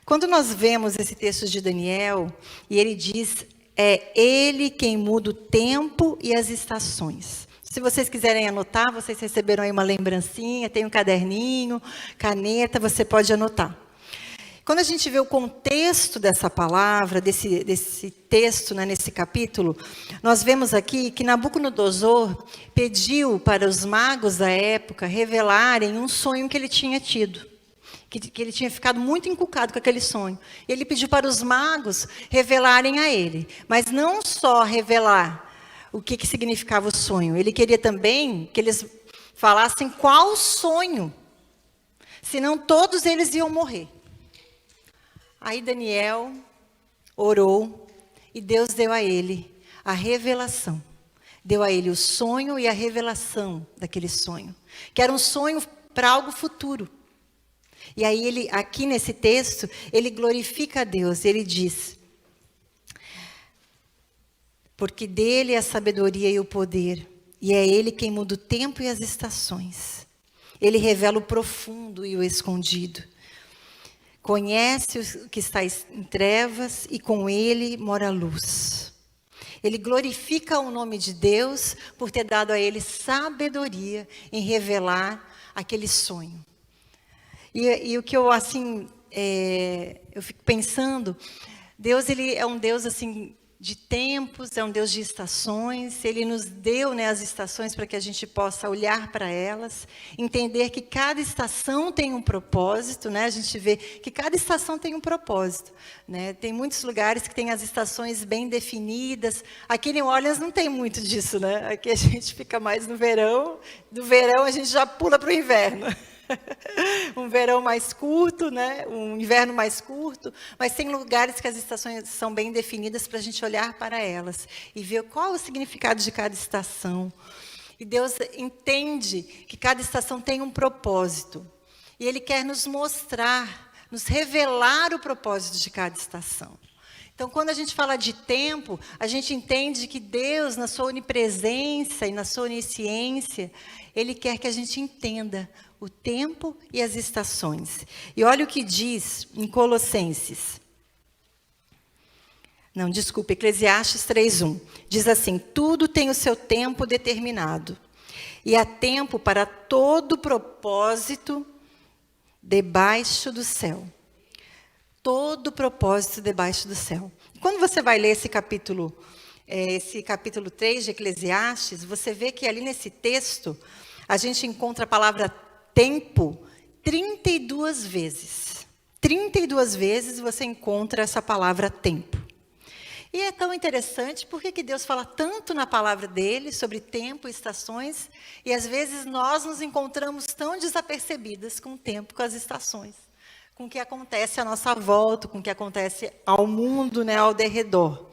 Quando nós vemos esse texto de Daniel, e ele diz, é ele quem muda o tempo e as estações. Se vocês quiserem anotar, vocês receberam aí uma lembrancinha, tem um caderninho, caneta, você pode anotar. Quando a gente vê o contexto dessa palavra, desse texto, né, nesse capítulo, nós vemos aqui que Nabucodonosor pediu para os magos da época revelarem um sonho que ele tinha tido. Que ele tinha ficado muito encucado com aquele sonho. E ele pediu para os magos revelarem a ele. Mas não só revelar o que significava o sonho. Ele queria também que eles falassem qual sonho. Senão todos eles iam morrer. Aí Daniel orou e Deus deu a ele a revelação. Deu a ele o sonho e a revelação daquele sonho. Que era um sonho para algo futuro. E aí ele, aqui nesse texto, ele glorifica a Deus. Ele diz, porque dele é a sabedoria e o poder. E é ele quem muda o tempo e as estações. Ele revela o profundo e o escondido. Conhece o que está em trevas e com ele mora a luz. Ele glorifica o nome de Deus por ter dado a ele sabedoria em revelar aquele sonho. E o que eu, assim, eu fico pensando, Deus, ele é um Deus, assim, de tempos, é um Deus de estações. Ele nos deu, né, as estações para que a gente possa olhar para elas, entender que cada estação tem um propósito, né? A gente vê que cada estação tem um propósito, né? Tem muitos lugares que tem as estações bem definidas. Aqui em New Orleans não tem muito disso, né? Aqui a gente fica mais no verão, do verão a gente já pula para o inverno. Um verão mais curto, né? Um inverno mais curto, mas tem lugares que as estações são bem definidas para a gente olhar para elas e ver qual é o significado de cada estação. E Deus entende que cada estação tem um propósito. E Ele quer nos mostrar, nos revelar o propósito de cada estação. Então, quando a gente fala de tempo, a gente entende que Deus, na sua onipresença e na sua onisciência, Ele quer que a gente entenda o tempo e as estações. E olha o que diz em Colossenses. Não, desculpa, Eclesiastes 3:1. Diz assim, tudo tem o seu tempo determinado. E há tempo para todo propósito debaixo do céu. Todo propósito debaixo do céu. Quando você vai ler esse capítulo 3 de Eclesiastes, você vê que ali nesse texto, a gente encontra a palavra tempo 32 vezes. 32 vezes você encontra essa palavra tempo. E é tão interessante, porque que Deus fala tanto na palavra dele, sobre tempo e estações, e às vezes nós nos encontramos tão desapercebidas com o tempo, com as estações. Com o que acontece à nossa volta, com o que acontece ao mundo, né, ao derredor.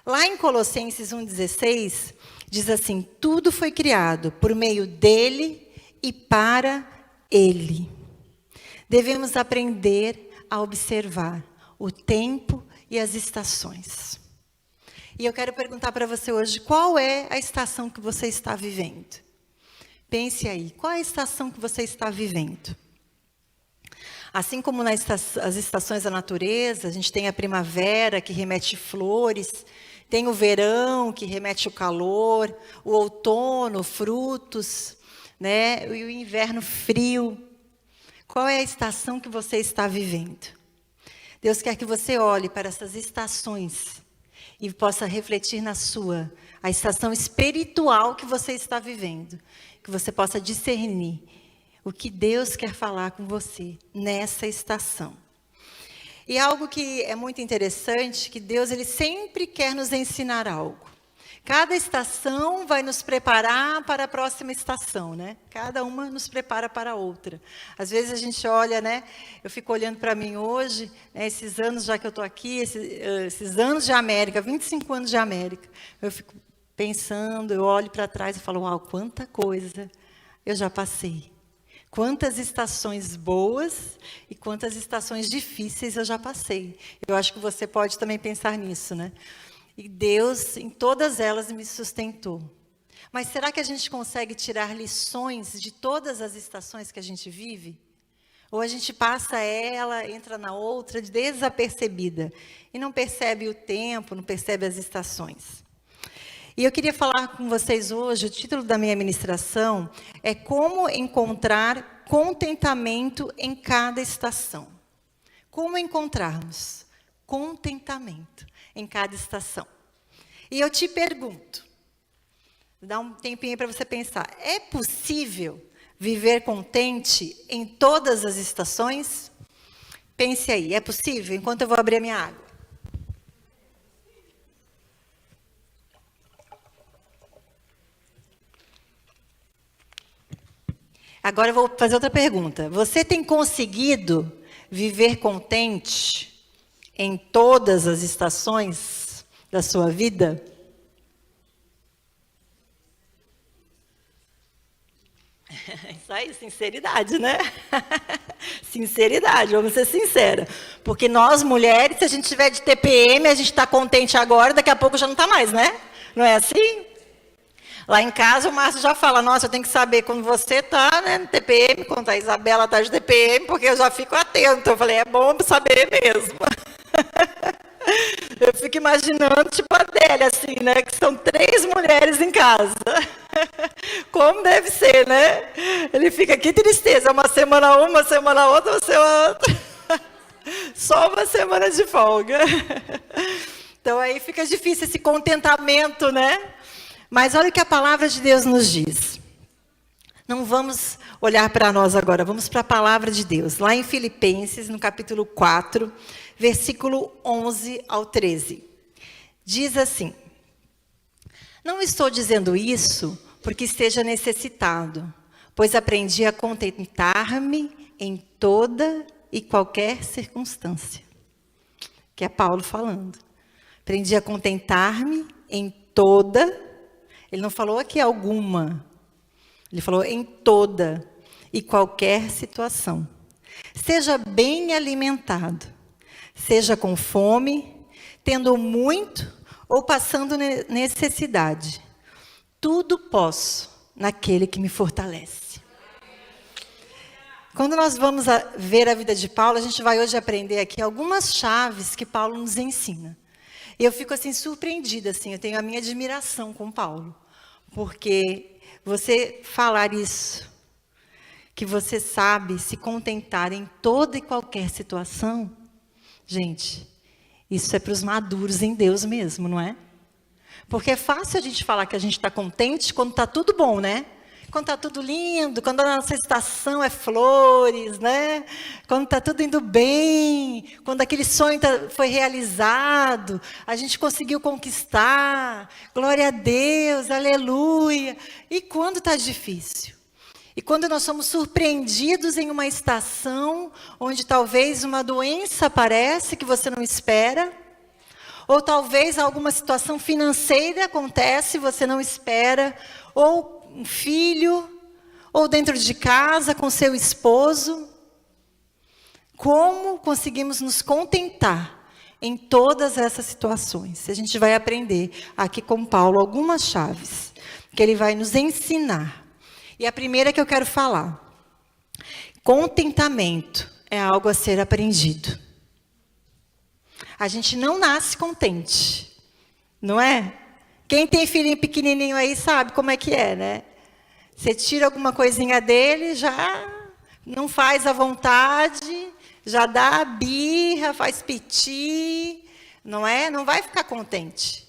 Lá em Colossenses 1,16, diz assim, tudo foi criado por meio dele e para ele. Devemos aprender a observar o tempo e as estações. E eu quero perguntar para você hoje, qual é a estação que você está vivendo? Pense aí, qual é a estação que você está vivendo? Assim como as estações da natureza, a gente tem a primavera, que remete flores, tem o verão, que remete o calor, o outono, frutos, né? E o inverno frio. Qual é a estação que você está vivendo? Deus quer que você olhe para essas estações e possa refletir na a estação espiritual que você está vivendo, que você possa discernir o que Deus quer falar com você nessa estação. E algo que é muito interessante, que Deus ele sempre quer nos ensinar algo. Cada estação vai nos preparar para a próxima estação, né? Cada uma nos prepara para a outra. Às vezes a gente olha, né? Eu fico olhando para mim hoje, né, esses anos já que eu estou aqui, esses anos de América, 25 anos de América. Eu fico pensando, eu olho para trás e falo, uau, quanta coisa eu já passei. Quantas estações boas e quantas estações difíceis eu já passei. Eu acho que você pode também pensar nisso, né? E Deus, em todas elas, me sustentou. Mas será que a gente consegue tirar lições de todas as estações que a gente vive? Ou a gente passa ela, entra na outra, desapercebida, e não percebe o tempo, não percebe as estações. E eu queria falar com vocês hoje, o título da minha ministração é Como Encontrar Contentamento em Cada Estação. Como encontrarmos contentamento em cada estação. E eu te pergunto, dá um tempinho para você pensar, é possível viver contente em todas as estações? Pense aí, é possível? Enquanto eu vou abrir a minha água. Agora eu vou fazer outra pergunta. Você tem conseguido viver contente em todas as estações da sua vida? Isso aí, sinceridade, né? Sinceridade, vamos ser sinceras. Porque nós, mulheres, se a gente tiver de TPM, a gente está contente agora, daqui a pouco já não está mais, né? Não é assim? Lá em casa, o Márcio já fala, nossa, eu tenho que saber quando você está, né, no TPM, quando a Isabela está de TPM, porque eu já fico atento. Eu falei, é bom saber mesmo. Eu fico imaginando, tipo a Adélia, assim, né, que são 3 mulheres em casa. Como deve ser, né? Ele fica, que tristeza, uma semana outra, uma semana outra. Só uma semana de folga. Então, aí fica difícil esse contentamento, né? Mas olha o que a palavra de Deus nos diz. Não vamos olhar para nós agora, vamos para a palavra de Deus. Lá em Filipenses, no capítulo 4, versículo 11 ao 13. Diz assim: Não estou dizendo isso porque esteja necessitado, pois aprendi a contentar-me em toda e qualquer circunstância. Que é Paulo falando. Aprendi a contentar-me em toda. Ele não falou aqui alguma. Ele falou em toda e qualquer situação. Seja bem alimentado, seja com fome, tendo muito ou passando necessidade. Tudo posso naquele que me fortalece. Quando nós vamos ver a vida de Paulo, a gente vai hoje aprender aqui algumas chaves que Paulo nos ensina. E eu fico assim surpreendida, assim, eu tenho a minha admiração com Paulo. Porque você falar isso, que você sabe se contentar em toda e qualquer situação, gente, isso é para os maduros em Deus mesmo, não é? Porque é fácil a gente falar que a gente está contente quando está tudo bom, né? Quando está tudo lindo, quando a nossa estação é flores, né? Quando está tudo indo bem, quando aquele sonho foi realizado, a gente conseguiu conquistar, glória a Deus, aleluia. E quando está difícil? E quando nós somos surpreendidos em uma estação onde talvez uma doença aparece que você não espera, ou talvez alguma situação financeira acontece, você não espera, ou um filho, ou dentro de casa com seu esposo. Como conseguimos nos contentar em todas essas situações? A gente vai aprender aqui com Paulo algumas chaves que ele vai nos ensinar. E a primeira que eu quero falar: contentamento é algo a ser aprendido. A gente não nasce contente, não é? Quem tem filhinho pequenininho aí sabe como é que é, né? Você tira alguma coisinha dele, já não faz à vontade, já dá birra, faz piti, não é? Não vai ficar contente.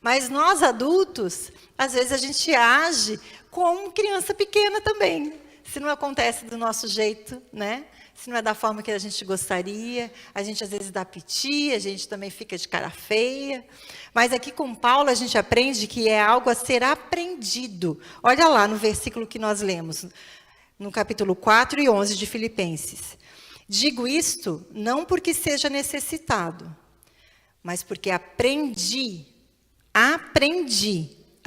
Mas nós adultos, às vezes a gente age como criança pequena também. Se não acontece do nosso jeito, né? Se não é da forma que a gente gostaria, a gente às vezes dá piti, a gente também fica de cara feia. Mas aqui com Paulo a gente aprende que é algo a ser aprendido. Olha lá no versículo que nós lemos, no capítulo 4 e 11 de Filipenses. Digo isto não porque seja necessitado, mas porque aprendi a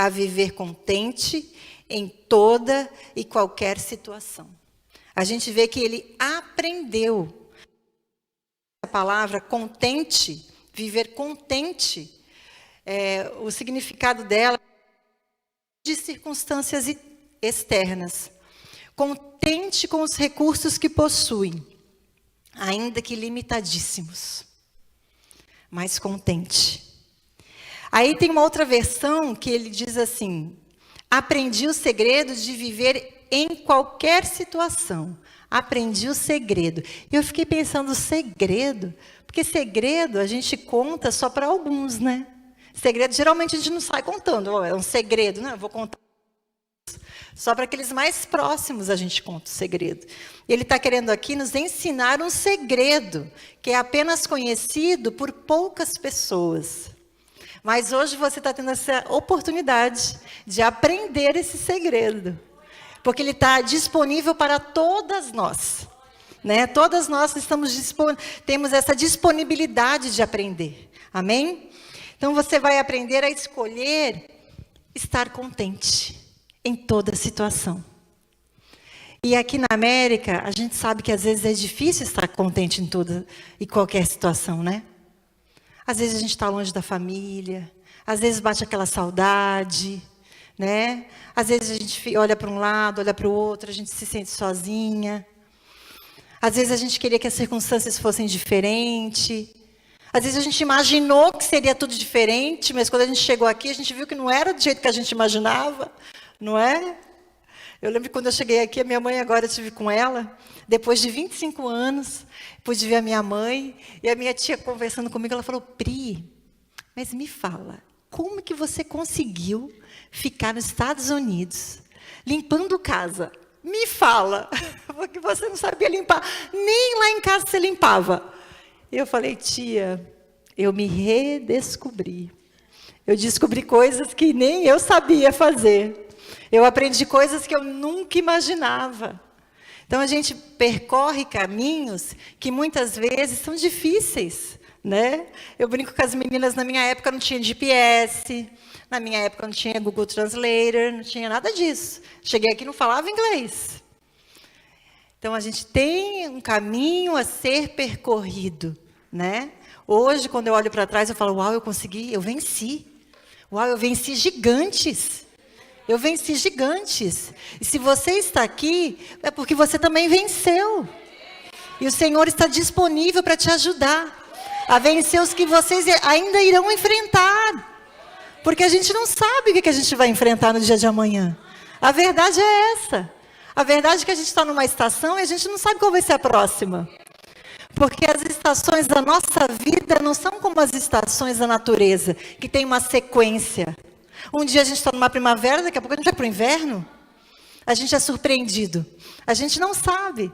viver contente em toda e qualquer situação. A gente vê que ele aprendeu. A palavra contente, viver contente, o significado dela é de circunstâncias externas. Contente com os recursos que possui. ainda que limitadíssimos, mas contente. Aí tem uma outra versão que ele diz assim: aprendi o segredo de viver em qualquer situação. Aprendi o segredo. E eu fiquei pensando, segredo? Porque segredo a gente conta só para alguns, né? Segredo, geralmente a gente não sai contando. Oh, é um segredo, né? Eu vou contar. Só para aqueles mais próximos a gente conta o segredo. E ele está querendo aqui nos ensinar um segredo, que é apenas conhecido por poucas pessoas. Mas hoje você está tendo essa oportunidade de aprender esse segredo. Porque ele está disponível para todas nós. Né? Todas nós temos essa disponibilidade de aprender. Amém? Então você vai aprender a escolher estar contente em toda situação. E aqui na América, a gente sabe que às vezes é difícil estar contente em toda e qualquer situação, né? Às vezes a gente está longe da família, às vezes bate aquela saudade, né? Às vezes a gente olha para um lado, olha para o outro, a gente se sente sozinha. Às vezes a gente queria que as circunstâncias fossem diferentes. Às vezes a gente imaginou que seria tudo diferente, mas quando a gente chegou aqui, a gente viu que não era do jeito que a gente imaginava, não é? Eu lembro que quando eu cheguei aqui, a minha mãe, agora eu estive com ela, depois de 25 anos, pude ver a minha mãe, e a minha tia conversando comigo, ela falou: Pri, mas me fala, como que você conseguiu ficar nos Estados Unidos, limpando casa? Me fala, porque você não sabia limpar, nem lá em casa você limpava. Eu falei: tia, eu me redescobri. Eu descobri coisas que nem eu sabia fazer. Eu aprendi coisas que eu nunca imaginava. Então, a gente percorre caminhos que muitas vezes são difíceis, né? Eu brinco com as meninas, na minha época não tinha GPS, na minha época não tinha Google Translator, não tinha nada disso. Cheguei aqui e não falava inglês. Então, a gente tem um caminho a ser percorrido, né? Hoje, quando eu olho para trás, eu falo: uau, eu consegui, eu venci. Uau, eu venci gigantes. Eu venci gigantes. E se você está aqui, é porque você também venceu. E o Senhor está disponível para te ajudar a vencer os que vocês ainda irão enfrentar. Porque a gente não sabe o que a gente vai enfrentar no dia de amanhã. A verdade é essa. A verdade é que a gente está numa estação e a gente não sabe qual vai ser a próxima. Porque as estações da nossa vida não são como as estações da natureza, que tem uma sequência. Um dia a gente está numa primavera, daqui a pouco a gente vai para o inverno. A gente é surpreendido. A gente não sabe.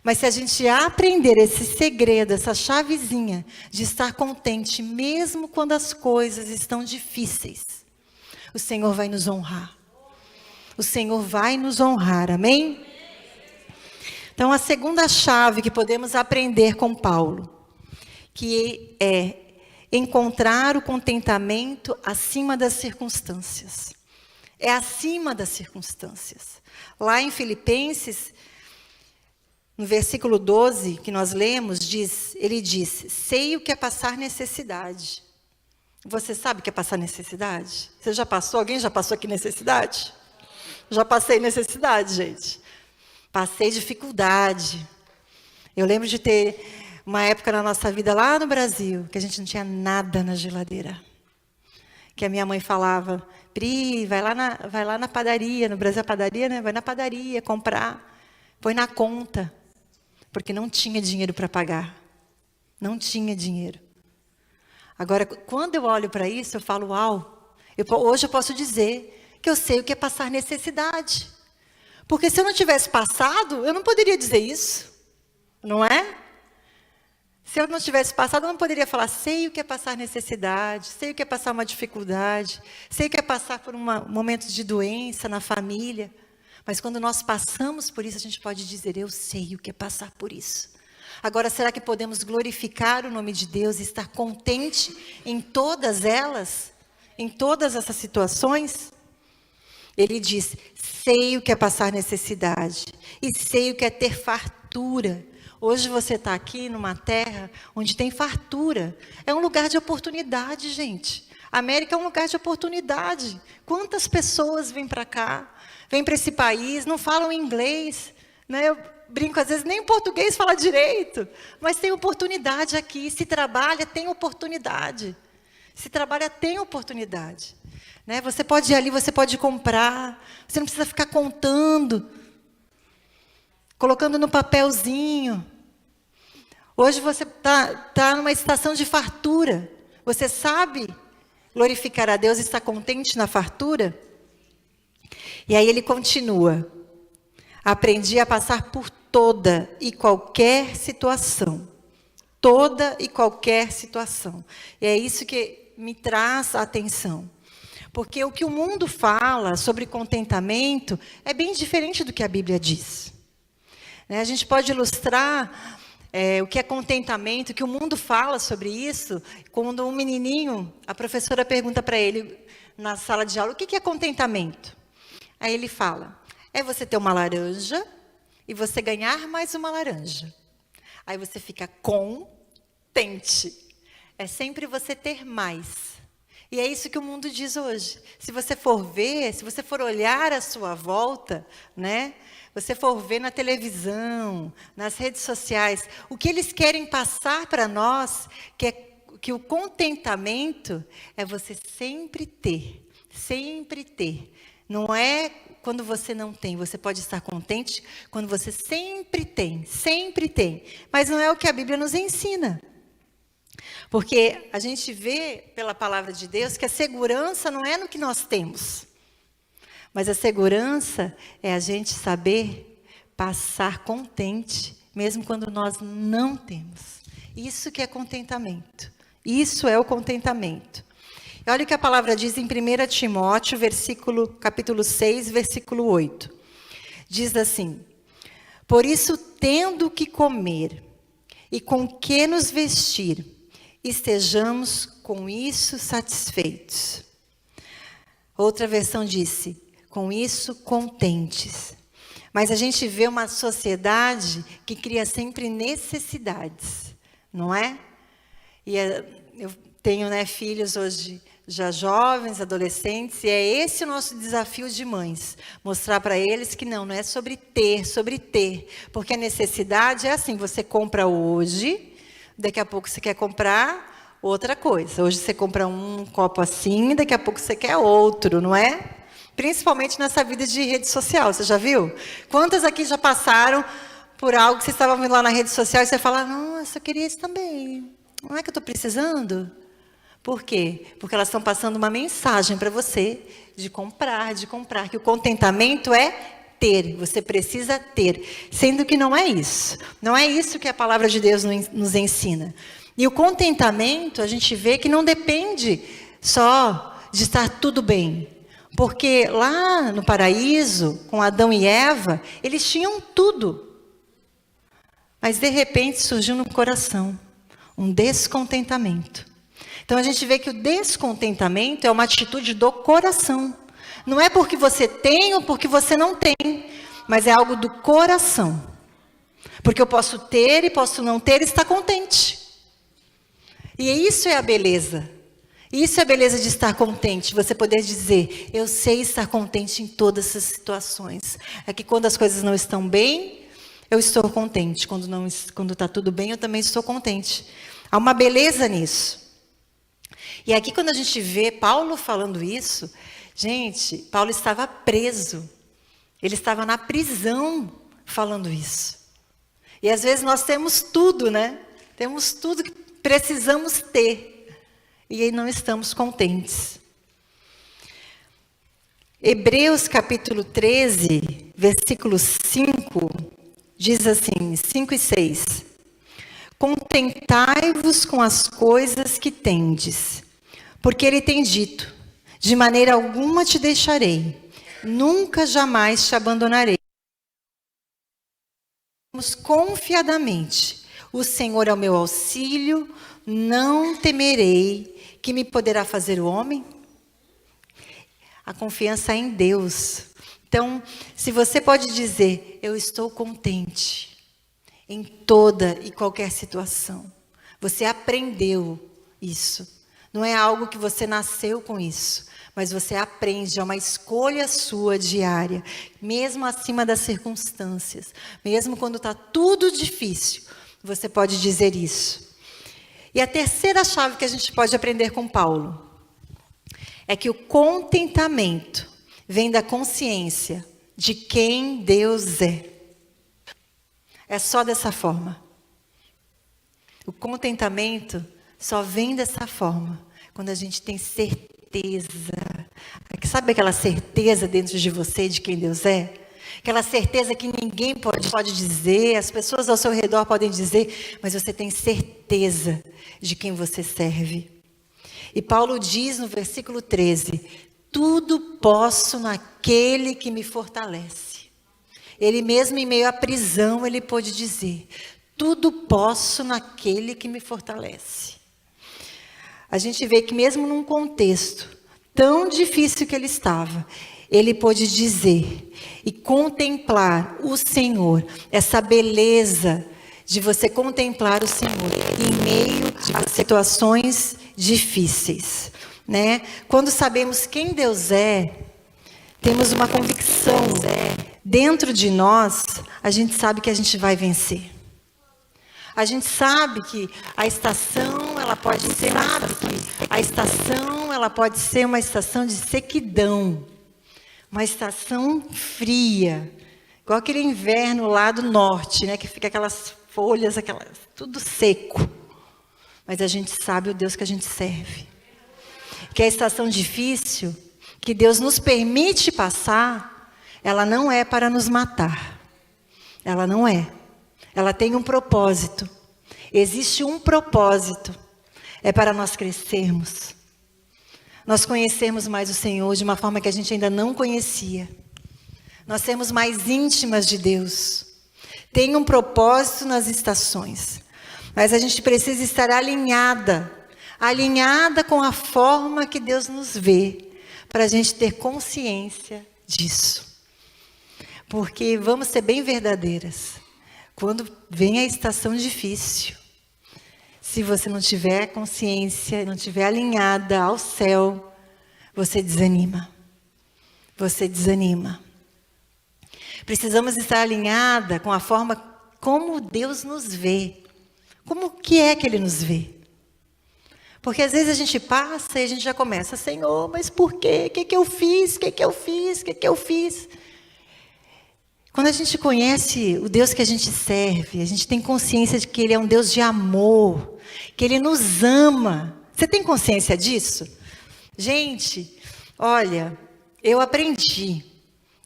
Mas se a gente aprender esse segredo, essa chavezinha de estar contente, mesmo quando as coisas estão difíceis, o Senhor vai nos honrar. O Senhor vai nos honrar, amém? Então, a segunda chave que podemos aprender com Paulo, que é encontrar o contentamento acima das circunstâncias. É acima das circunstâncias. Lá em Filipenses, no versículo 12, que nós lemos, ele diz: sei o que é passar necessidade. Você sabe o que é passar necessidade? Você já passou? Alguém já passou aqui necessidade? Já passei necessidade, gente. Passei dificuldade. Eu lembro de ter uma época na nossa vida lá no Brasil, que a gente não tinha nada na geladeira. Que a minha mãe falava: Pri, vai lá na padaria, no Brasil a padaria, né? Vai na padaria comprar, põe na conta. Porque não tinha dinheiro para pagar. Não tinha dinheiro. Agora, quando eu olho para isso, eu falo: uau, hoje eu posso dizer que eu sei o que é passar necessidade. Porque se eu não tivesse passado, eu não poderia dizer isso. Não é? Se eu não tivesse passado, eu não poderia falar: sei o que é passar necessidade, sei o que é passar uma dificuldade, sei o que é passar por um momento de doença na família. Mas quando nós passamos por isso, a gente pode dizer: eu sei o que é passar por isso. Agora, será que podemos glorificar o nome de Deus e estar contente em todas elas? Em todas essas situações? Ele diz: sei o que é passar necessidade e sei o que é ter fartura. Hoje você está aqui numa terra onde tem fartura. É um lugar de oportunidade, gente. A América é um lugar de oportunidade. Quantas pessoas vêm para cá, vêm para esse país, não falam inglês, né? brinco, às vezes nem o português fala direito, mas tem oportunidade aqui. Se trabalha, tem oportunidade. Se trabalha, tem oportunidade. Né? Você pode ir ali, você pode comprar. Você não precisa ficar contando, colocando no papelzinho. Hoje você tá numa estação de fartura. Você sabe glorificar a Deus e estar contente na fartura? E aí ele continua. Aprendi a passar por toda e qualquer situação. Toda e qualquer situação. E é isso que me traz a atenção. Porque o que o mundo fala sobre contentamento é bem diferente do que a Bíblia diz. A gente pode ilustrar o que é contentamento, o que o mundo fala sobre isso, quando um menininho, a professora pergunta para ele na sala de aula, o que é contentamento? Aí ele fala, é você ter uma laranja e você ganhar mais uma laranja. Aí você fica contente. É sempre você ter mais. E é isso que o mundo diz hoje. Se você for ver, se você for olhar à sua volta, né? Você for ver na televisão, nas redes sociais, o que eles querem passar para nós, que o contentamento é você sempre ter, sempre ter. Não é quando você não tem, você pode estar contente quando você sempre tem, sempre tem. Mas não é o que a Bíblia nos ensina. Porque a gente vê pela palavra de Deus que a segurança não é no que nós temos. Mas a segurança é a gente saber passar contente, mesmo quando nós não temos. Isso que é contentamento. Isso é o contentamento. E olha o que a palavra diz em 1 Timóteo, capítulo 6, versículo 8. Diz assim, por isso, tendo o que comer e com que nos vestir, estejamos com isso satisfeitos. Outra versão disse, com isso contentes. Mas a gente vê uma sociedade que cria sempre necessidades, não é? E eu tenho filhos hoje já jovens, adolescentes, e é esse o nosso desafio de mães. Mostrar para eles que não é sobre ter. Porque a necessidade é assim, você compra hoje, daqui a pouco você quer comprar outra coisa. Hoje você compra um copo assim, daqui a pouco você quer outro, não é? Principalmente nessa vida de rede social, você já viu? Quantas aqui já passaram por algo que vocês estavam vendo lá na rede social e você fala, nossa, eu queria isso também. Não é que eu estou precisando? Por quê? Porque elas estão passando uma mensagem para você de comprar, que o contentamento é ter, você precisa ter, sendo que não é isso. Não é isso que a palavra de Deus nos ensina. E o contentamento, a gente vê que não depende só de estar tudo bem. Porque lá no paraíso, com Adão e Eva, eles tinham tudo. Mas de repente surgiu no coração um descontentamento. Então a gente vê que o descontentamento é uma atitude do coração. Não é porque você tem ou porque você não tem, mas é algo do coração. Porque eu posso ter e posso não ter e estar contente. E isso é a beleza. Isso é a beleza de estar contente. Você poder dizer, eu sei estar contente em todas essas situações. É que quando as coisas não estão bem, eu estou contente. Quando está tudo bem, eu também estou contente. Há uma beleza nisso. E aqui quando a gente vê Paulo falando isso, gente, Paulo estava preso. Ele estava na prisão falando isso. E às vezes nós temos tudo, né? Temos tudo que precisamos ter. E aí não estamos contentes. Hebreus capítulo 13, versículo 5, diz assim, 5 e 6. Contentai-vos com as coisas que tendes, porque ele tem dito, de maneira alguma te deixarei, nunca jamais te abandonarei. Confiadamente, o Senhor é o meu auxílio, não temerei, que me poderá fazer o homem? A confiança é em Deus. Então, se você pode dizer, eu estou contente em toda e qualquer situação. Você aprendeu isso. Não é algo que você nasceu com isso, mas você aprende, é uma escolha sua diária, mesmo acima das circunstâncias, mesmo quando está tudo difícil, você pode dizer isso. E a terceira chave que a gente pode aprender com Paulo é que o contentamento vem da consciência de quem Deus é. É só dessa forma. O contentamento só vem dessa forma, quando a gente tem certeza. Sabe aquela certeza dentro de você de quem Deus é? Aquela certeza que ninguém pode dizer, as pessoas ao seu redor podem dizer, mas você tem certeza de quem você serve. E Paulo diz no versículo 13, tudo posso naquele que me fortalece. Ele mesmo em meio à prisão, ele pôde dizer, tudo posso naquele que me fortalece. A gente vê que mesmo num contexto tão difícil que ele estava, ele pôde dizer e contemplar o Senhor, essa beleza de você contemplar o Senhor em meio a situações difíceis, né? Quando sabemos quem Deus é, temos uma convicção dentro de nós, a gente sabe que a gente vai vencer. A gente sabe que a estação, ela pode ser uma estação de sequidão, uma estação fria, igual aquele inverno lá do norte, né, que fica aquelas folhas, tudo seco. Mas a gente sabe o Deus que a gente serve. Que a estação difícil, que Deus nos permite passar, ela não é para nos matar. Ela não é. Ela tem um propósito. Existe um propósito. É para nós crescermos. Nós conhecermos mais o Senhor de uma forma que a gente ainda não conhecia. Nós sermos mais íntimas de Deus. Tem um propósito nas estações. Mas a gente precisa estar alinhada com a forma que Deus nos vê, para a gente ter consciência disso. Porque vamos ser bem verdadeiras. Quando vem a estação difícil, se você não tiver consciência, não tiver alinhada ao céu, você desanima. Você desanima. Precisamos estar alinhada com a forma como Deus nos vê. Como que é que Ele nos vê? Porque às vezes a gente passa e a gente já começa, Senhor, mas por quê? O que eu fiz? O que eu fiz? O que eu fiz? Quando a gente conhece o Deus que a gente serve, a gente tem consciência de que Ele é um Deus de amor, que Ele nos ama. Você tem consciência disso? Gente, olha, eu aprendi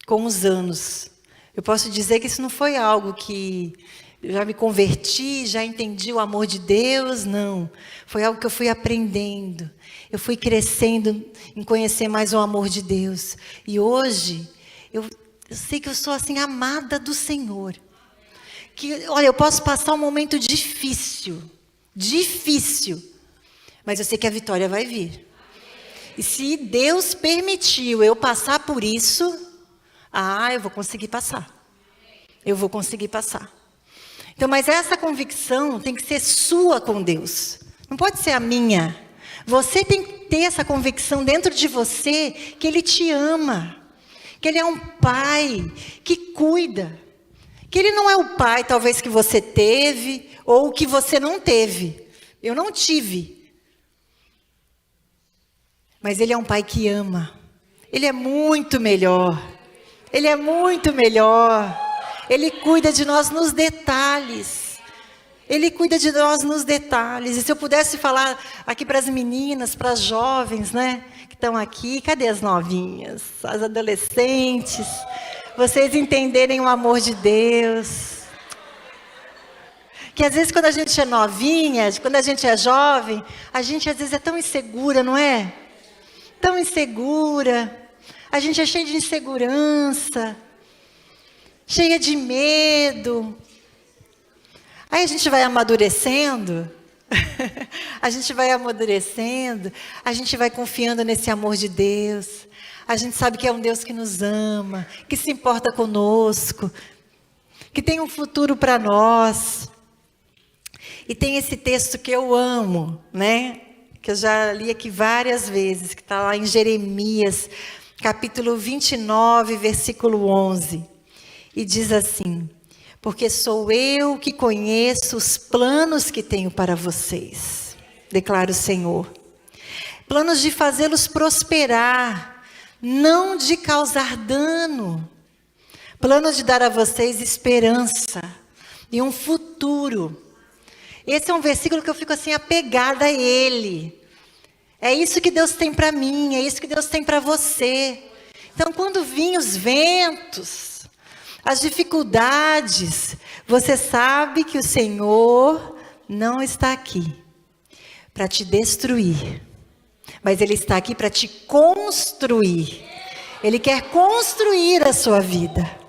com os anos. Eu posso dizer que isso não foi algo que eu já me converti, já entendi o amor de Deus, não. Foi algo que eu fui aprendendo. Eu fui crescendo em conhecer mais o amor de Deus. E hoje, eu sei que eu sou assim, amada do Senhor. Que, olha, eu posso passar um momento difícil, mas eu sei que a vitória vai vir. E se Deus permitiu eu passar por isso, eu vou conseguir passar. Eu vou conseguir passar. Então, mas essa convicção tem que ser sua com Deus. Não pode ser a minha. Você tem que ter essa convicção dentro de você que Ele te ama. Que Ele é um pai que cuida. Que Ele não é o pai, talvez, que você teve ou que você não teve. Eu não tive. Mas Ele é um pai que ama. Ele é muito melhor. Ele é muito melhor. Ele cuida de nós nos detalhes. Ele cuida de nós nos detalhes. E se eu pudesse falar aqui para as meninas, para as jovens, né, que estão aqui, cadê as novinhas? As adolescentes, vocês entenderem o amor de Deus. Que às vezes quando a gente é novinha, quando a gente é jovem, a gente às vezes é tão insegura, não é? Tão insegura. A gente é cheia de insegurança. Cheia de medo. Aí a gente vai amadurecendo, a gente vai confiando nesse amor de Deus. A gente sabe que é um Deus que nos ama, que se importa conosco, que tem um futuro para nós. E tem esse texto que eu amo, né? que eu já li aqui várias vezes, que está lá em Jeremias, capítulo 29, versículo 11. E diz assim: porque sou eu que conheço os planos que tenho para vocês, declara o Senhor. Planos de fazê-los prosperar, não de causar dano. Planos de dar a vocês esperança e um futuro. Esse é um versículo que eu fico assim apegada a ele. É isso que Deus tem para mim, é isso que Deus tem para você. Então, quando vêm os ventos, as dificuldades, você sabe que o Senhor não está aqui para te destruir, mas Ele está aqui para te construir. Ele quer construir a sua vida.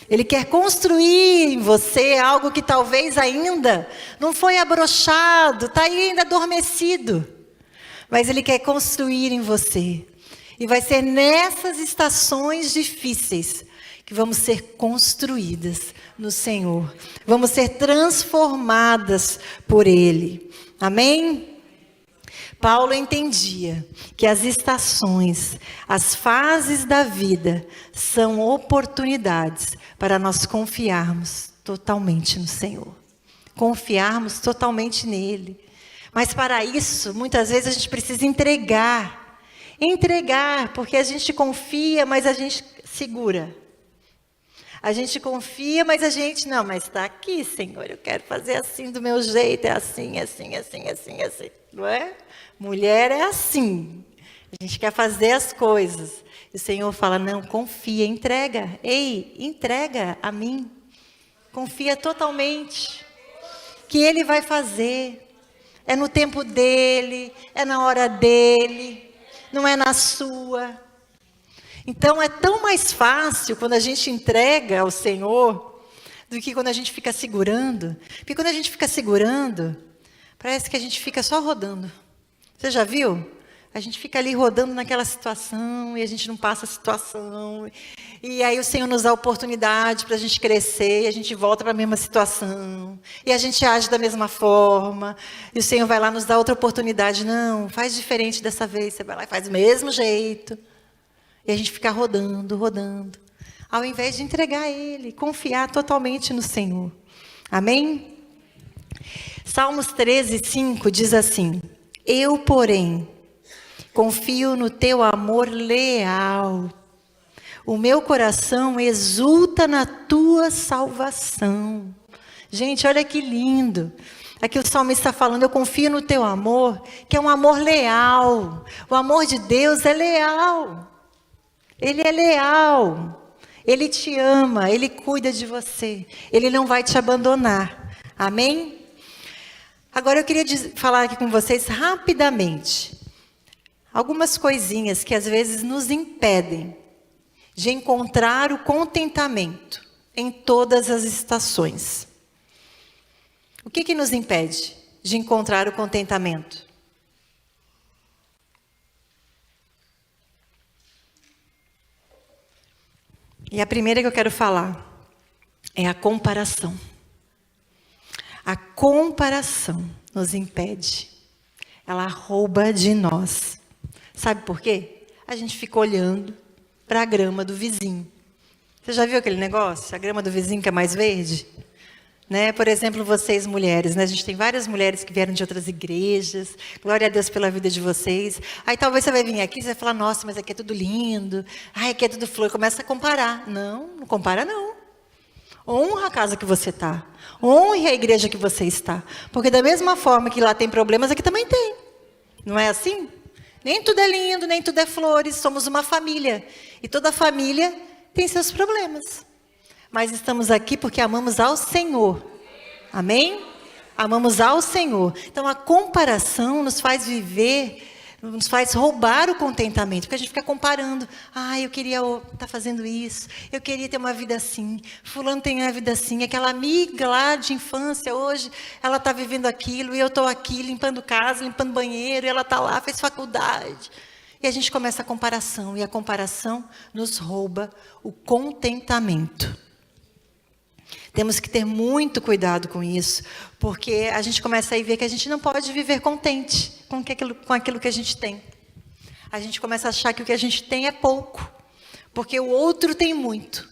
Ele quer construir em você algo que talvez ainda não foi abrochado, está aí ainda adormecido. Mas Ele quer construir em você. E vai ser nessas estações difíceis que vamos ser construídas no Senhor. Vamos ser transformadas por Ele. Amém? Paulo entendia que as estações, as fases da vida são oportunidades para nós confiarmos totalmente no Senhor. Confiarmos totalmente nele. Mas para isso, muitas vezes a gente precisa entregar. Entregar, porque a gente confia, mas a gente segura. A gente confia, mas a gente, não, mas está aqui, Senhor, eu quero fazer assim do meu jeito, é assim, assim, assim, assim, assim, não é? Mulher é assim, a gente quer fazer as coisas. E o Senhor fala, não, confia, entrega, ei, entrega a mim. Confia totalmente, que Ele vai fazer. É no tempo dEle, é na hora dEle, não é na sua. Então, é tão mais fácil quando a gente entrega ao Senhor do que quando a gente fica segurando. Porque quando a gente fica segurando, parece que a gente fica só rodando. Você já viu? A gente fica ali rodando naquela situação e a gente não passa a situação. E aí o Senhor nos dá a oportunidade para a gente crescer e a gente volta para a mesma situação. E a gente age da mesma forma. E o Senhor vai lá nos dar outra oportunidade. Não, faz diferente dessa vez. Você vai lá e faz do mesmo jeito. E a gente fica rodando, rodando. Ao invés de entregar a Ele, confiar totalmente no Senhor. Amém? Salmos 13:5 diz assim: eu, porém, confio no teu amor leal. O meu coração exulta na tua salvação. Gente, olha que lindo. Aqui o salmista está falando, eu confio no teu amor, que é um amor leal. O amor de Deus é leal. Ele é leal. Ele te ama, Ele cuida de você. Ele não vai te abandonar. Amém? Agora eu queria falar aqui com vocês rapidamente algumas coisinhas que às vezes nos impedem de encontrar o contentamento em todas as estações. O que nos impede de encontrar o contentamento? E a primeira que eu quero falar é a comparação. A comparação nos impede. Ela rouba de nós. Sabe por quê? A gente fica olhando para a grama do vizinho. Você já viu aquele negócio? A grama do vizinho que é mais verde? Né? Por exemplo, vocês mulheres, né? A gente tem várias mulheres que vieram de outras igrejas. Glória a Deus pela vida de vocês. Aí talvez você vai vir aqui e vai falar, nossa, mas aqui é tudo lindo. Ai, aqui é tudo flor. Começa a comparar. Não, não compara não. Honra a casa que você está. Honre a igreja que você está. Porque da mesma forma que lá tem problemas, aqui também tem. Não é assim? Nem tudo é lindo, nem tudo é flores. Somos uma família. E toda família tem seus problemas. Mas estamos aqui porque amamos ao Senhor. Amém? Amamos ao Senhor. Então, a comparação nos faz viver, nos faz roubar o contentamento. Porque a gente fica comparando. Ah, eu queria estar fazendo isso. Eu queria ter uma vida assim. Fulano tem uma vida assim. Aquela amiga lá de infância, hoje, ela está vivendo aquilo. E eu estou aqui limpando casa, limpando banheiro. E ela está lá, fez faculdade. E a gente começa a comparação. E a comparação nos rouba o contentamento. Temos que ter muito cuidado com isso, porque a gente começa a ver que a gente não pode viver contente com aquilo que a gente tem. A gente começa a achar que o que a gente tem é pouco, porque o outro tem muito.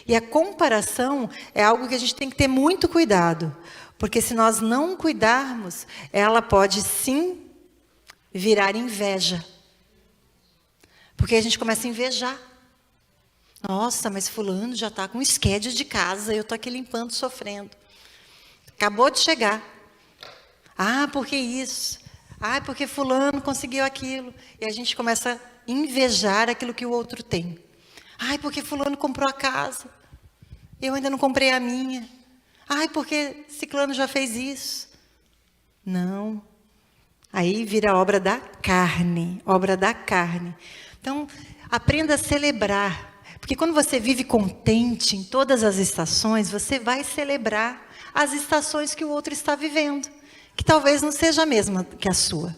E a comparação é algo que a gente tem que ter muito cuidado, porque se nós não cuidarmos, ela pode sim virar inveja. Porque a gente começa a invejar. Nossa, mas fulano já está com um schedule de casa, eu estou aqui limpando, sofrendo. Acabou de chegar. Ah, por que isso? Ah, porque fulano conseguiu aquilo. E a gente começa a invejar aquilo que o outro tem. Ai, porque fulano comprou a casa. Eu ainda não comprei a minha. Ai, porque ciclano já fez isso. Não. Aí vira obra da carne. Obra da carne. Então, aprenda a celebrar. Porque quando você vive contente em todas as estações, você vai celebrar as estações que o outro está vivendo. Que talvez não seja a mesma que a sua.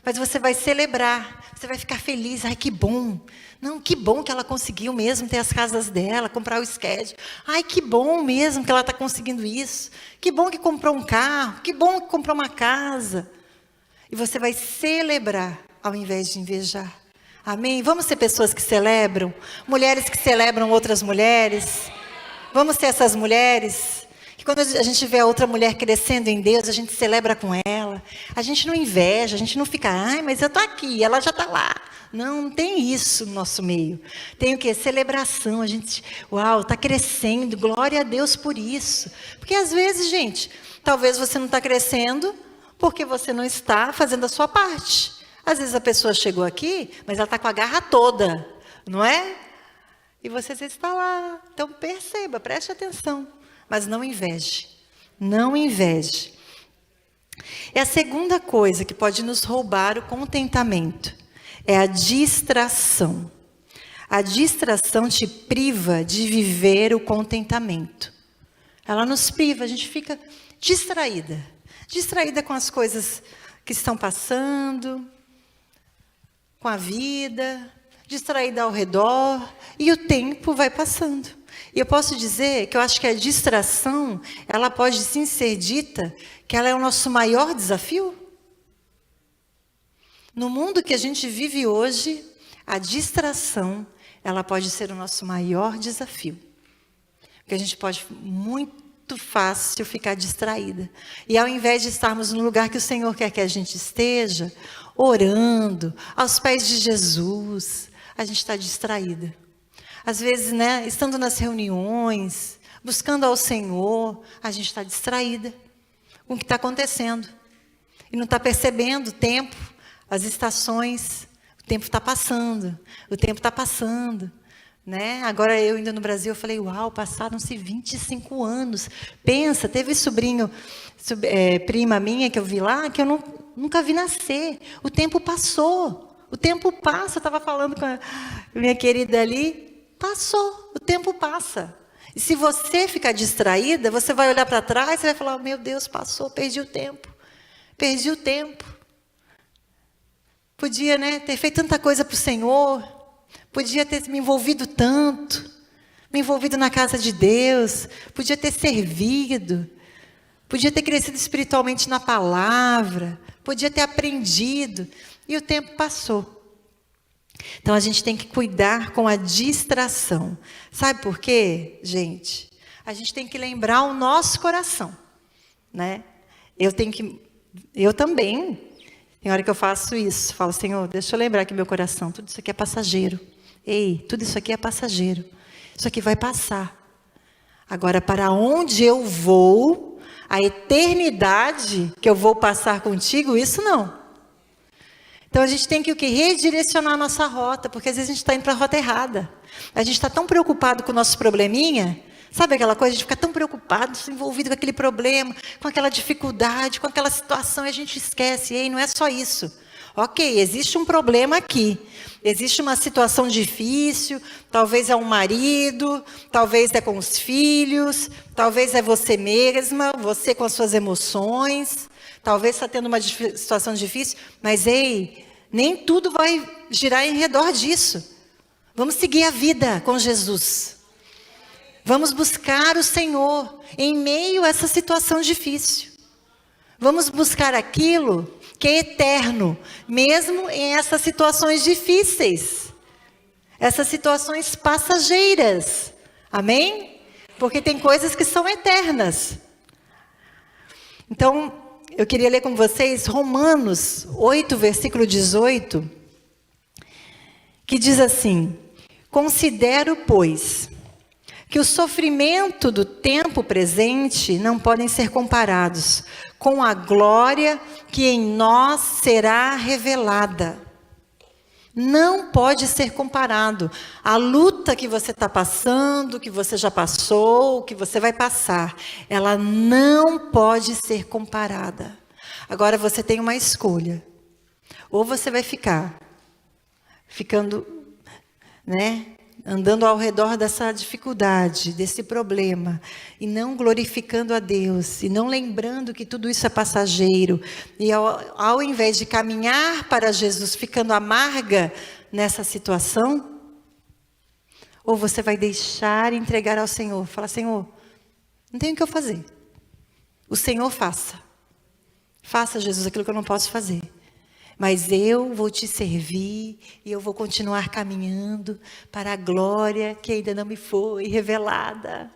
Mas você vai celebrar, você vai ficar feliz. Ai, que bom. Não, que bom que ela conseguiu mesmo ter as casas dela, comprar o schedule. Ai, que bom mesmo que ela está conseguindo isso. Que bom que comprou um carro. Que bom que comprou uma casa. E você vai celebrar ao invés de invejar. Amém? Vamos ser pessoas que celebram. Mulheres que celebram outras mulheres. Vamos ser essas mulheres que quando a gente vê a outra mulher crescendo em Deus, a gente celebra com ela. A gente não inveja, a gente não fica, ai, mas eu estou aqui, ela já está lá. Não, não tem isso no nosso meio. Tem o quê? Celebração. A gente, uau, está crescendo. Glória a Deus por isso. Porque às vezes, gente, talvez você não está crescendo porque você não está fazendo a sua parte. Às vezes a pessoa chegou aqui, mas ela está com a garra toda, não é? E você está lá. Então perceba, preste atenção. Mas não inveje. Não inveje. E a segunda coisa que pode nos roubar o contentamento é a distração. A distração te priva de viver o contentamento. Ela nos priva, a gente fica distraída. Distraída com as coisas que estão passando, com a vida, distraída ao redor, e o tempo vai passando. E eu posso dizer que eu acho que a distração, ela pode sim ser dita que ela é o nosso maior desafio. No mundo que a gente vive hoje, a distração, ela pode ser o nosso maior desafio. Porque a gente pode muito fácil ficar distraída. E ao invés de estarmos no lugar que o Senhor quer que a gente esteja, orando, aos pés de Jesus, a gente está distraída. Às vezes, né, estando nas reuniões, buscando ao Senhor, a gente está distraída com o que está acontecendo. E não está percebendo o tempo, as estações, o tempo está passando, o tempo está passando. Né? Agora eu indo no Brasil, eu falei, uau, passaram-se 25 anos. Pensa, teve sobrinho, prima minha que eu vi lá, que eu nunca vi nascer. O tempo passou, o tempo passa. Eu estava falando com a minha querida ali, passou, o tempo passa. E se você ficar distraída, você vai olhar para trás e vai falar, meu Deus, passou, perdi o tempo. Perdi o tempo. Podia, né, ter feito tanta coisa para o Senhor. Podia ter me envolvido tanto, me envolvido na casa de Deus, podia ter servido, podia ter crescido espiritualmente na palavra, podia ter aprendido, e o tempo passou. Então a gente tem que cuidar com a distração. Sabe por quê, gente? A gente tem que lembrar o nosso coração, né? Eu também, tem hora que eu faço isso, falo, Senhor, deixa eu lembrar que meu coração, tudo isso aqui é passageiro. Ei, tudo isso aqui é passageiro. Isso aqui vai passar. Agora, para onde eu vou, a eternidade que eu vou passar contigo, isso não. Então, a gente tem que o quê? Redirecionar a nossa rota, porque às vezes a gente está indo para a rota errada. A gente está tão preocupado com o nosso probleminha, sabe aquela coisa? A gente fica tão preocupado, envolvido com aquele problema, com aquela dificuldade, com aquela situação, e a gente esquece. Ei, não é só isso. Ok, existe um problema aqui, existe uma situação difícil, talvez é um marido, talvez é com os filhos, talvez é você mesma, você com as suas emoções, talvez está tendo uma situação difícil, mas ei, nem tudo vai girar em redor disso. Vamos seguir a vida com Jesus. Vamos buscar o Senhor em meio a essa situação difícil. Vamos buscar aquilo que é eterno, mesmo em essas situações difíceis. Essas situações passageiras. Amém? Porque tem coisas que são eternas. Então, eu queria ler com vocês Romanos 8, versículo 18, que diz assim: considero, pois, que o sofrimento do tempo presente não podem ser comparados com a glória que em nós será revelada. Não pode ser comparado. A luta que você está passando, que você já passou, que você vai passar, ela não pode ser comparada. Agora você tem uma escolha. Ou você vai ficando, andando ao redor dessa dificuldade, desse problema, e não glorificando a Deus, e não lembrando que tudo isso é passageiro, e ao invés de caminhar para Jesus, ficando amarga nessa situação, ou você vai deixar e entregar ao Senhor, falar: Senhor, não tenho o que eu fazer, o Senhor faça, Jesus, aquilo que eu não posso fazer. Mas eu vou te servir e eu vou continuar caminhando para a glória que ainda não me foi revelada.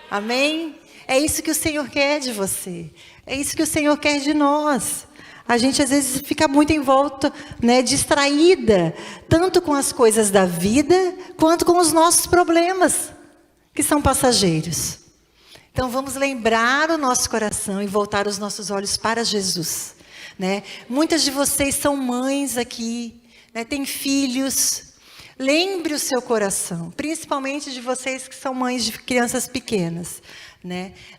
Amém? É isso que o Senhor quer de você. É isso que o Senhor quer de nós. A gente às vezes fica muito em volta, distraída, tanto com as coisas da vida, quanto com os nossos problemas, que são passageiros. Então vamos lembrar o nosso coração e voltar os nossos olhos para Jesus. Muitas de vocês são mães aqui, têm filhos. Lembre o seu coração, principalmente de vocês que são mães de crianças pequenas.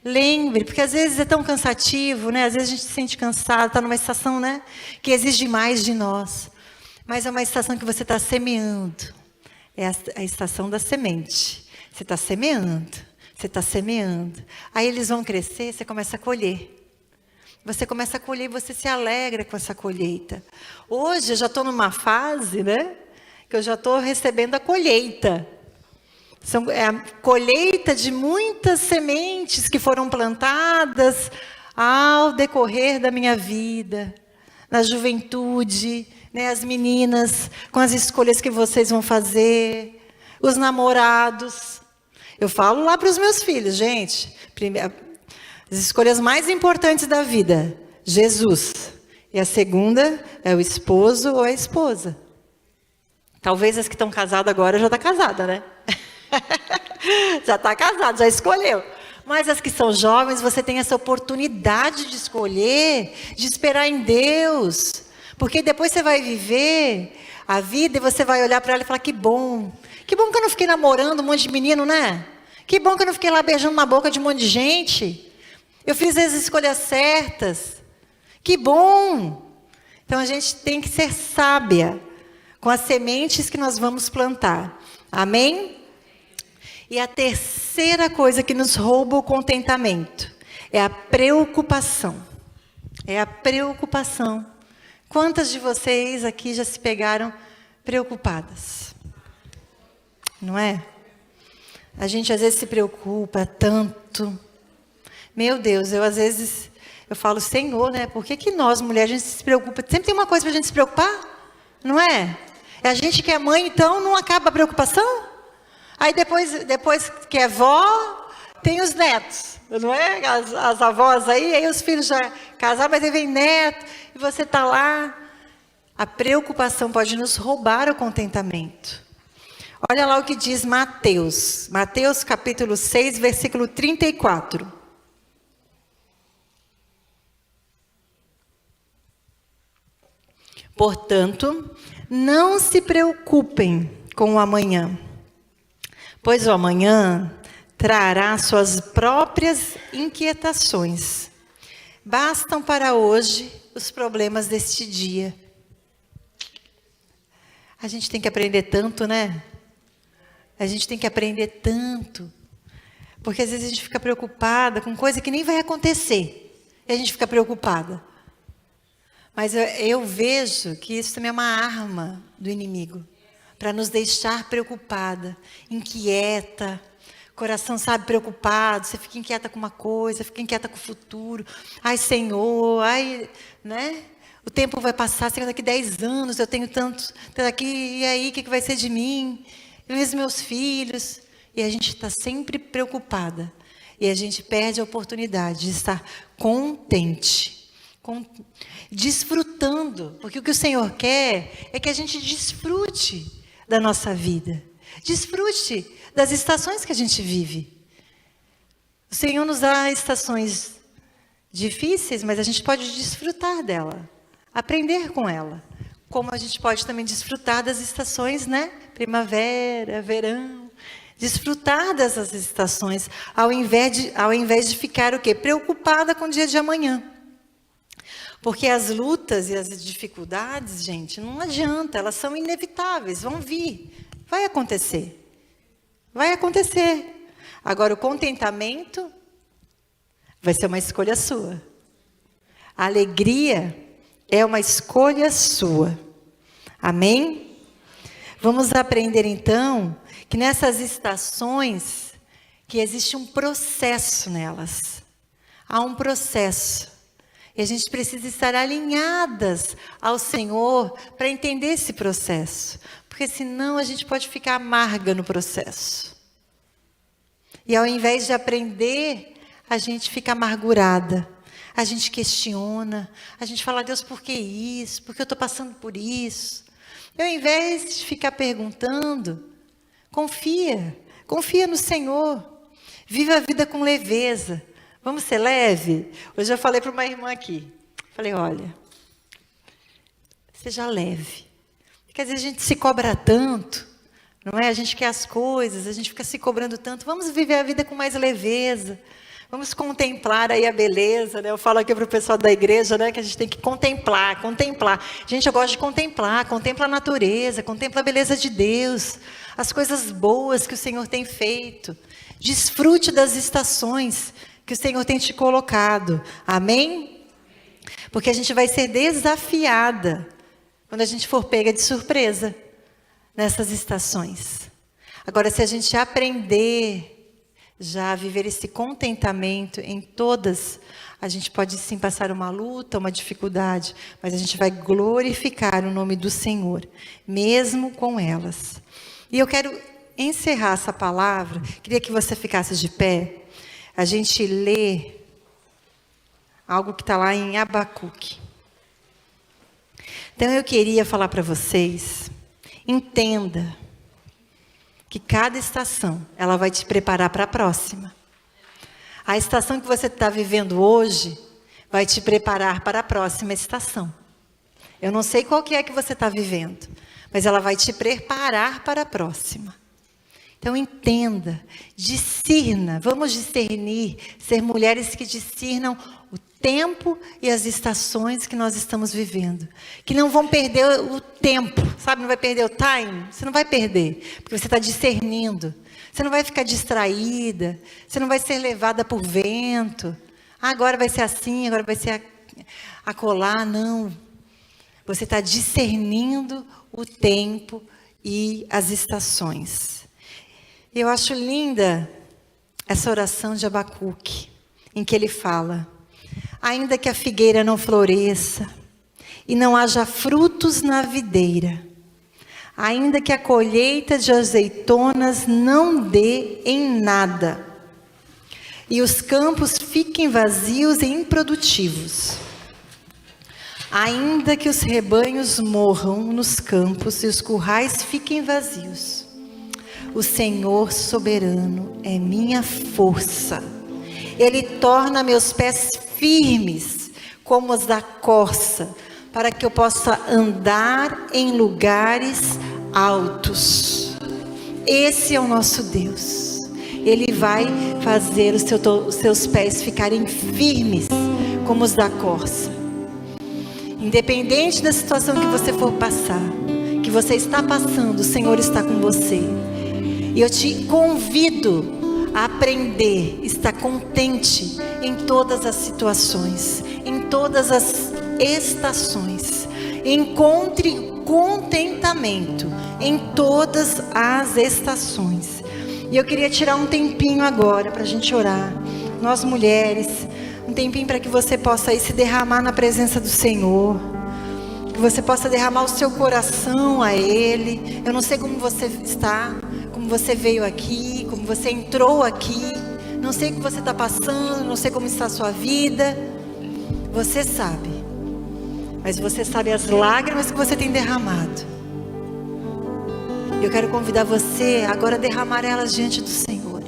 Lembre, porque às vezes é tão cansativo, às vezes a gente se sente cansado, está numa estação que exige mais de nós. Mas é uma estação que você está semeando. É a estação da semente. Você está semeando, Aí eles vão crescer, você começa a colher. Você começa a colher e você se alegra com essa colheita. Hoje eu já estou numa fase, que eu já estou recebendo a colheita. É a colheita de muitas sementes que foram plantadas ao decorrer da minha vida, na juventude, as meninas, com as escolhas que vocês vão fazer, os namorados. Eu falo lá para os meus filhos, gente, as escolhas mais importantes da vida, Jesus. E a segunda é o esposo ou a esposa. Talvez as que estão casadas agora já está casada, já está casada, já escolheu. Mas as que são jovens, você tem essa oportunidade de escolher, de esperar em Deus. Porque depois você vai viver a vida e você vai olhar para ela e falar: que bom que eu não fiquei namorando um monte de menino, Que bom que eu não fiquei lá beijando na boca de um monte de gente. Eu fiz as escolhas certas. Que bom! Então a gente tem que ser sábia com as sementes que nós vamos plantar. Amém? E a terceira coisa que nos rouba o contentamento é a preocupação. É a preocupação. Quantas de vocês aqui já se pegaram preocupadas? Não é? A gente às vezes se preocupa tanto. Meu Deus, às vezes eu falo: Senhor, por que nós, mulheres, a gente se preocupa? Sempre tem uma coisa para a gente se preocupar, não é? É a gente que é mãe, então não acaba a preocupação? Aí depois que é vó, tem os netos, não é? As avós aí os filhos já casaram, mas aí vem neto, e você está lá. A preocupação pode nos roubar o contentamento. Olha lá o que diz Mateus. Mateus capítulo 6, versículo 34. Portanto, não se preocupem com o amanhã, pois o amanhã trará suas próprias inquietações. Bastam para hoje os problemas deste dia. A gente tem que aprender tanto, A gente tem que aprender tanto. Porque às vezes a gente fica preocupada com coisa que nem vai acontecer. E a gente fica preocupada. Mas eu vejo que isso também é uma arma do inimigo, para nos deixar preocupada, inquieta, Coração, sabe, preocupado, você fica inquieta com uma coisa, fica inquieta com o futuro. Ai, Senhor, ai, né? O tempo vai passar, sei lá, daqui 10 anos eu tenho tanto, daqui, e aí, o que vai ser de mim? E os meus filhos? E a gente está sempre preocupada. E a gente perde a oportunidade de estar contente, desfrutando. Porque o que o Senhor quer é que a gente desfrute da nossa vida. Desfrute das estações que a gente vive. O Senhor nos dá estações difíceis, mas a gente pode desfrutar dela. Aprender com ela. Como a gente pode também desfrutar das estações, né? Primavera, verão. Desfrutar dessas estações, ao invés de ficar o quê? Preocupada com o dia de amanhã. Porque as lutas e as dificuldades, gente, não adianta, elas são inevitáveis, vão vir. Vai acontecer. Vai acontecer. Agora, o contentamento vai ser uma escolha sua. A alegria é uma escolha sua. Amém? Vamos aprender, então, que nessas estações, que existe um processo nelas. Há um processo. E a gente precisa estar alinhadas ao Senhor para entender esse processo. Porque senão a gente pode ficar amarga no processo. E ao invés de aprender, a gente fica amargurada. A gente questiona, a gente fala, Deus, por que isso? Por que eu estou passando por isso? E ao invés de ficar perguntando, confia no Senhor. Viva a vida com leveza. Vamos ser leve? Hoje eu falei para uma irmã aqui. Falei, olha, seja leve. Porque às vezes a gente se cobra tanto, não é? A gente quer as coisas, a gente fica se cobrando tanto. Vamos viver a vida com mais leveza. Vamos contemplar aí a beleza, né? Eu falo aqui para o pessoal da igreja, né? Que a gente tem que contemplar. Gente, eu gosto de contemplar a natureza, contempla a beleza de Deus, as coisas boas que o Senhor tem feito. Desfrute das estações que o Senhor tem te colocado. Amém? Porque a gente vai ser desafiada quando a gente for pega de surpresa nessas estações. Agora, se a gente aprender já viver esse contentamento em todas, a gente pode sim passar uma luta, uma dificuldade, mas a gente vai glorificar o nome do Senhor, mesmo com elas. E eu quero encerrar essa palavra, queria que você ficasse de pé, a gente lê algo que está lá em Abacuque. Então eu queria falar para vocês, entenda, que cada estação, ela vai te preparar para a próxima. A estação que você está vivendo hoje, vai te preparar para a próxima estação. Eu não sei qual que é que você está vivendo, mas ela vai te preparar para a próxima. Então entenda, discirna, vamos discernir, ser mulheres que discernam o tempo e as estações que nós estamos vivendo. Que não vão perder o tempo, sabe? Não vai perder o time, você não vai perder, porque você está discernindo. Você não vai ficar distraída, você não vai ser levada por vento. Ah, agora vai ser assim, agora vai ser acolá, não. Você está discernindo o tempo e as estações. Eu acho linda essa oração de Abacuque, em que ele fala: ainda que a figueira não floresça e não haja frutos na videira, ainda que a colheita de azeitonas não dê em nada, e os campos fiquem vazios e improdutivos, ainda que os rebanhos morram nos campos e os currais fiquem vazios, o Senhor soberano é minha força. Ele torna meus pés firmes como os da corça, para que eu possa andar em lugares altos. Esse é o nosso Deus. Ele vai fazer os seus pés ficarem firmes como os da corça. Independente da situação que você for passar, que você está passando, o Senhor está com você. E eu te convido a aprender, estar contente em todas as situações, em todas as estações. Encontre contentamento em todas as estações. E eu queria tirar um tempinho agora para a gente orar. Nós mulheres, um tempinho para que você possa ir se derramar na presença do Senhor. Que você possa derramar o seu coração a Ele. Eu não sei como você está, como você veio aqui, como você entrou aqui. Não sei o que você está passando, não sei como está a sua vida. Você sabe. Mas você sabe as lágrimas que você tem derramado. Eu quero convidar você agora a derramar elas diante do Senhor.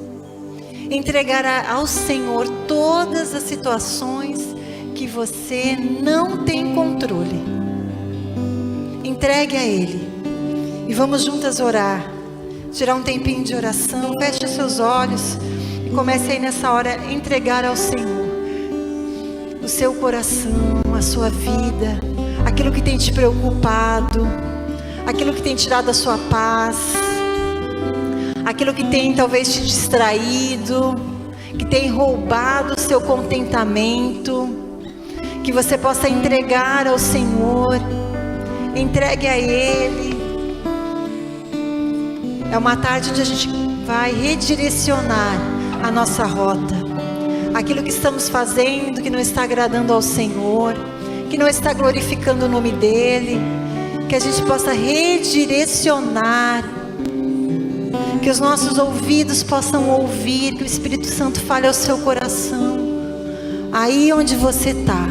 Entregar ao Senhor todas as situações que você não tem controle. Entregue a Ele. E vamos juntas orar. Tirar um tempinho de oração. Feche os seus olhos. E comece aí nessa hora a entregar ao Senhor o seu coração, a sua vida, aquilo que tem te preocupado, aquilo que tem tirado a sua paz, aquilo que tem talvez te distraído, que tem roubado o seu contentamento, que você possa entregar ao Senhor. Entregue a Ele. É uma tarde onde a gente vai redirecionar a nossa rota. Aquilo que estamos fazendo que não está agradando ao Senhor, que não está glorificando o nome dEle, que a gente possa redirecionar, que os nossos ouvidos possam ouvir, que o Espírito Santo fale ao seu coração, aí onde você está,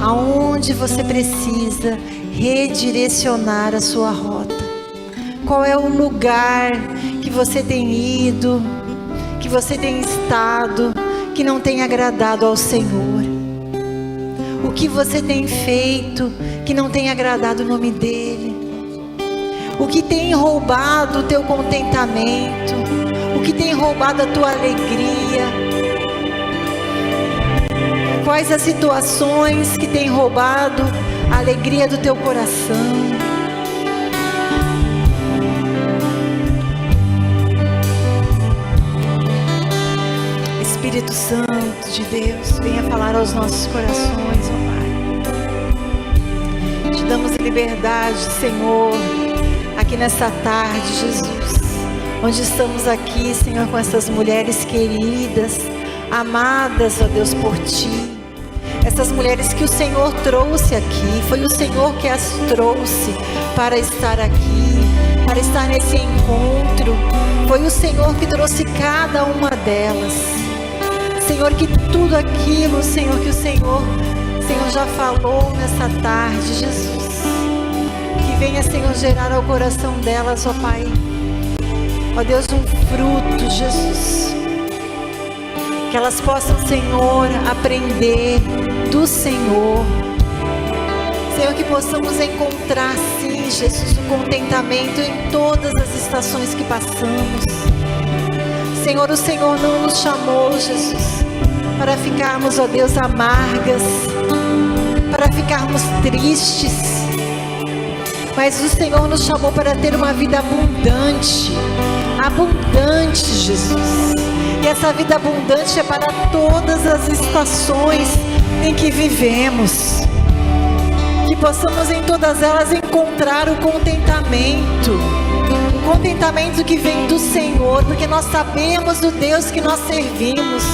aonde você precisa redirecionar a sua rota. Qual é o lugar que você tem ido, que você tem estado, que não tem agradado ao Senhor? O que você tem feito que não tem agradado o nome dEle? O que tem roubado o teu contentamento? O que tem roubado a tua alegria? Quais as situações que tem roubado a alegria do teu coração? Espírito Santo de Deus, venha falar aos nossos corações, ó Pai. Te damos liberdade, Senhor, aqui nessa tarde, Jesus, onde estamos aqui, Senhor, com essas mulheres queridas, amadas, ó Deus, por Ti. Essas mulheres que o Senhor trouxe aqui, foi o Senhor que as trouxe para estar aqui, para estar nesse encontro. Foi o Senhor que trouxe cada uma delas. Senhor, que tudo aquilo, Senhor, que o Senhor já falou nessa tarde, Jesus, que venha, Senhor, gerar ao coração delas, ó Pai, ó Deus, um fruto, Jesus, que elas possam, Senhor, aprender do Senhor, Senhor, que possamos encontrar, sim, Jesus, o contentamento em todas as estações que passamos. Senhor, o Senhor não nos chamou, Jesus, para ficarmos, ó Deus, amargas, para ficarmos tristes, mas o Senhor nos chamou para ter uma vida abundante, abundante, Jesus. E essa vida abundante é para todas as estações em que vivemos, que possamos em todas elas encontrar o contentamento que vem do Senhor, porque nós sabemos o Deus que nós servimos,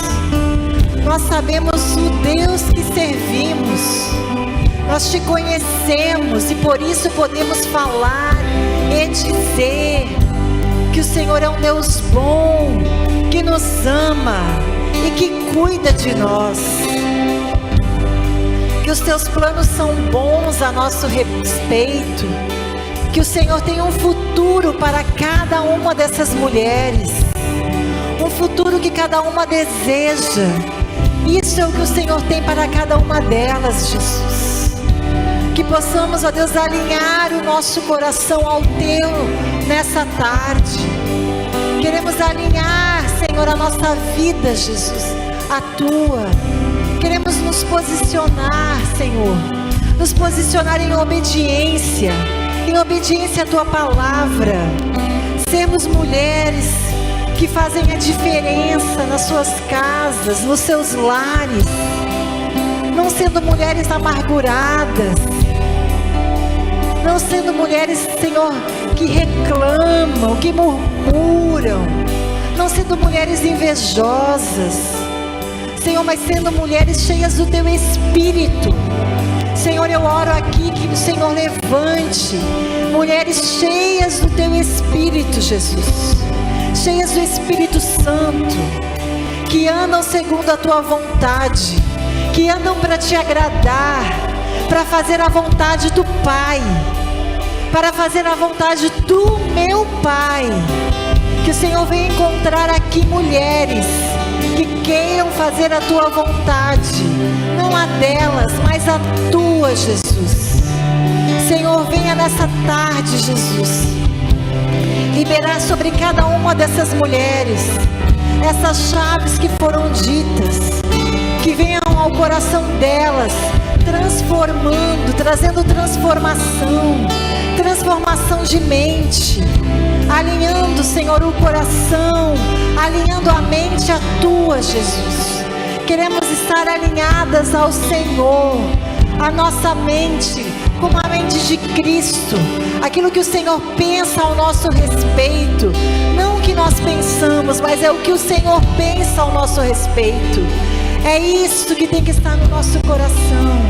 nós sabemos o Deus que servimos, nós Te conhecemos e por isso podemos falar e dizer que o Senhor é um Deus bom, que nos ama e que cuida de nós, que os Teus planos são bons a nosso respeito, que o Senhor tem um futuro para cada uma dessas mulheres, um futuro que cada uma deseja. Isso é o que o Senhor tem para cada uma delas, Jesus. Que possamos, ó Deus, alinhar o nosso coração ao Teu nessa tarde. Queremos alinhar, Senhor, a nossa vida, Jesus, à Tua. Queremos nos posicionar, Senhor, nos posicionar em obediência à Tua palavra, sermos mulheres que fazem a diferença nas suas casas, nos seus lares, não sendo mulheres amarguradas, não sendo mulheres, Senhor, que reclamam, que murmuram, não sendo mulheres invejosas, Senhor, mas sendo mulheres cheias do Teu Espírito. Senhor, eu oro aqui que o Senhor levante mulheres cheias do Teu Espírito, Jesus, cheias do Espírito Santo, que andam segundo a Tua vontade, que andam para Te agradar, para fazer a vontade do Pai, para fazer a vontade do meu Pai. Que o Senhor venha encontrar aqui mulheres que queiram fazer a Tua vontade, não a delas, mas a Tua, Jesus. Senhor, venha nessa tarde, Jesus, liberar sobre cada uma dessas mulheres essas chaves que foram ditas, que venham ao coração delas, transformando, trazendo transformação de mente, alinhando, Senhor, o coração, alinhando a mente à Tua, Jesus. Queremos estar alinhadas ao Senhor, a nossa mente como a mente de Cristo, aquilo que o Senhor pensa ao nosso respeito, não o que nós pensamos, mas é o que o Senhor pensa ao nosso respeito. É isso que tem que estar no nosso coração.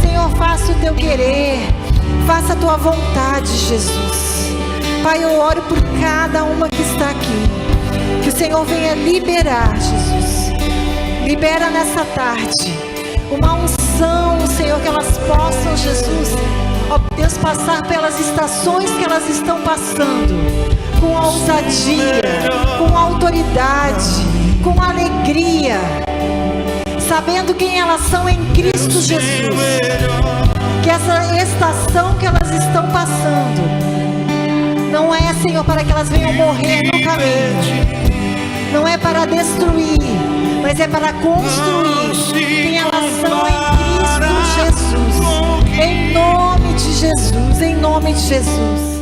Senhor, faça o Teu querer, faça a Tua vontade, Jesus. Pai, eu oro por cada uma que está aqui, que o Senhor venha liberar, Jesus. Libera nessa tarde uma unção, Senhor, que elas possam, Jesus, ó Deus, passar pelas estações que elas estão passando com ousadia, com autoridade, com alegria, sabendo quem elas são em Cristo Jesus. Que essa estação que elas estão passando não é, Senhor, para que elas venham morrer no caminho, não é para destruir, mas é para construir quem elas são em Cristo Jesus. Em nome de Jesus, em nome de Jesus.